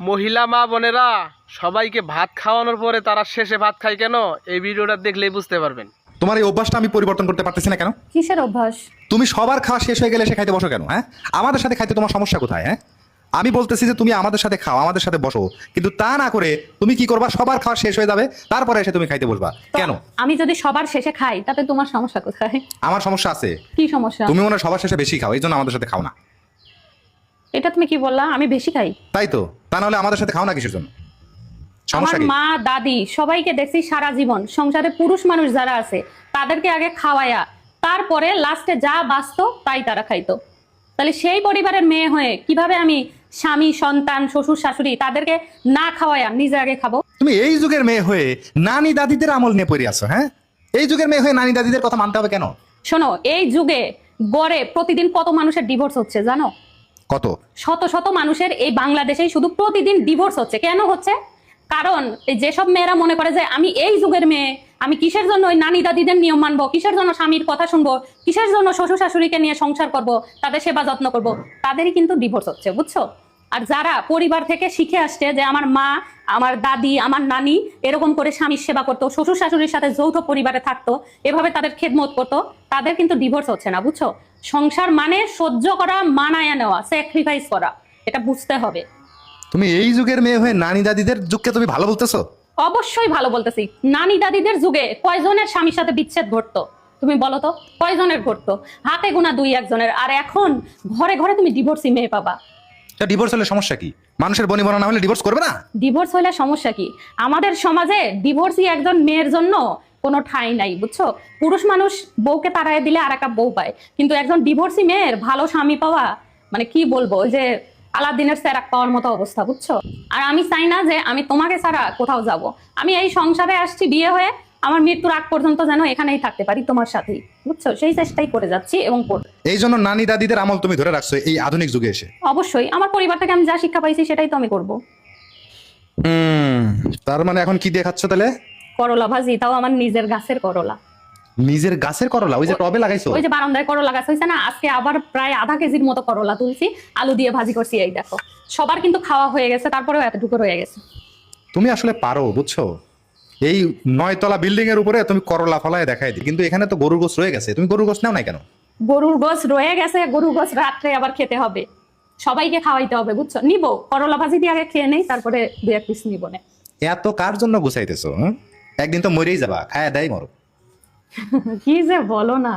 মহিলা মা বোনেরা সবাইকে ভাত খাওয়ানোর পরে তারা শেষে ভাত খায় কেন, এই ভিডিওটা দেখলেই বুঝতে পারবেন। তোমার এই অভ্যাসটা আমি পরিবর্তন করতে পারতেছি না কেন? কিসের অভ্যাস? তুমি সবার খাওয়া শেষ হয়ে গেলে সে খাইতে বসো কেন? হ্যাঁ, আমাদের সাথে খাইতে তোমার সমস্যা কোথায়? হ্যাঁ, আমি বলতেছি যে তুমি আমাদের সাথে খাও, আমাদের সাথে বসো, কিন্তু তা না করে তুমি কি করবা? সবার খাওয়া শেষ হয়ে যাবে, তারপরে এসে তুমি খাইতে বসবা কেন? আমি যদি সবার শেষে খাই তাতে তোমার সমস্যা কোথায়? আমার সমস্যা আছে। কি সমস্যা? তুমি মনে হয় সবার শেষে বেশি খাও, এই জন্য আমাদের সাথে খাও না। এটা তুমি কি বললা? আমি বেশি খাই? তাই তো, তা নাহলে আমাদের সাথে খাও না কিসের জন্য? আমার সমস্যা কি? মা দাদি সবাইকে দেখছি সারা জীবন সংসারে পুরুষ মানুষ যারা আছে তাদেরকে আগে খাওয়ায়া তারপরে লাস্টে যা বাঁচতো তাই তারা খাইতো। তাহলে সেই পরিবারের মেয়ে হয়ে কিভাবে আমি স্বামী সন্তান শ্বশুর শাশুড়ি তাদেরকে না খাওয়ায়া নিজে আগে খাবো? তুমি এই যুগের মেয়ে হয়ে নানি দাদিদের আমল নিয়ে পড়ে আছো। হ্যাঁ, এই যুগের মেয়ে হয়ে নানি দাদিদের কথা মানতে হবে কেন? শোনো, এই যুগে গড়ে প্রতিদিন কত মানুষের ডিভোর্স হচ্ছে জানো? কত শত শত মানুষের এই বাংলাদেশেই শুধু প্রতিদিন ডিভোর্স হচ্ছে। কেন হচ্ছে? কারণ এই যেসব মেয়েরা মনে করে যে আমি এই যুগের মেয়ে, আমি কিসের জন্য ওই নানি দাদিদের নিয়ম মানবো, কিসের জন্য স্বামীর কথা শুনবো, কিসের জন্য শ্বশুর শাশুড়িকে নিয়ে সংসার করব, তাদের সেবা যত্ন করব, তাদেরই কিন্তু ডিভোর্স হচ্ছে, বুঝছো? আর যারা পরিবার থেকে শিখে আসছে যে আমার মা, আমার দাদি, আমার নানি এরকম করে স্বামীর সেবা করতো, শ্বশুর শাশুড়ির সাথে যৌথ পরিবারে থাকতো, এভাবে তাদের খেদমত করতো, তাদের কিন্তু ডিভোর্স হচ্ছে না, বুঝছো? সংসার মানে সহ্য করা, মানায়া নেওয়া, স্যাক্রিফাইস করা, এটা বুঝতে হবে। তুমি এই যুগের মেয়ে হয়ে নানি দাদিদের যুগকে তুমি ভালো বলতেছো? অবশ্যই ভালো বলতেছি। নানি দাদিদের যুগে কয়জনের স্বামীর সাথে বিচ্ছেদ ঘটতো তুমি বলো তো? কয়জনের ঘটতো? হাতে গোনা দুই একজনের। আর এখন ঘরে ঘরে তুমি ডিভোর্সি মেয়ে পাবা। তা ডিভোর্স হলে সমস্যা কি? মানুষের বনি বনা না হলে ডিভোর্স করবে না? ডিভোর্স হলে সমস্যা কি? আমাদের সমাজে ডিভোর্সি একজন মেয়ের জন্য কোনো ঠাঁই নাই, বুঝছো? পুরুষ মানুষ বউকে তাড়ায় দিলে আর একটা বউ পায়, কিন্তু একজন ডিভোর্সি মেয়ের ভালো স্বামী পাওয়া মানে কি বলবো, ওই যে আলাদিনের সেরাক পাওয়ার মতো অবস্থা, বুঝছো? আর আমি চাই না যে আমি তোমাকে ছাড়া কোথাও যাব। আমি এই সংসারে আসছি বিয়ে হয়ে, আমার মৃত্যুর আগ পর্যন্ত যেন এখানেই থাকতে পারি তোমার সাথেই, বুঝছো? সেই চেষ্টাই করে যাচ্ছি এবং করব। এই জন্য নানি দাদিদের আমল তুমি ধরে রাখছো এই আধুনিক যুগে এসে? অবশ্যই আমার পরিবার থেকে আমি যা শিক্ষা পাইছি সেটাই তো আমি করব। তার মানে এখন কি দেখাচ্ছ তাহলে? করলা ভাজি, তাও আমার নিজের গাছের করলা। নিজের গাছের করলা? ওই যে টবে লাগাইছো? ওই যে বারান্দায় করলা গাছ হয়েছে না, আজকে আবার প্রায় আধা কেজির মতো করলা তুলছি, আলু দিয়ে ভাজি করছি। এই দেখো, সবার কিন্তু খাওয়া হয়ে গেছে, তারপরেও এতটুকু রয়ে গেছে। তুমি আসলে পারো, বুঝছো? এই 9 তলা বিল্ডিং এর উপরে তুমি করলা ফলায় দেখাই দিই, কিন্তু এখানে তো গরুর গোশ রয়ে গেছে। তুমি গরুর গোশ নাও না কেন? গরুর গোশ রয়ে গেছে, গরুর গোশ রাত্রে আবার খেতে হবে, সবাইকে খাওয়াইতে হবে, বুঝছো? নিবো, করলা ভাজি দিয়ে আগে খেয়ে নেই, তারপরে 2-1 পিস নিবো না। এত কার জন্য গুছাইতেছো? একদিন তো মরেই যাবা, খায়া দেয় মরো। কি যে বলো না।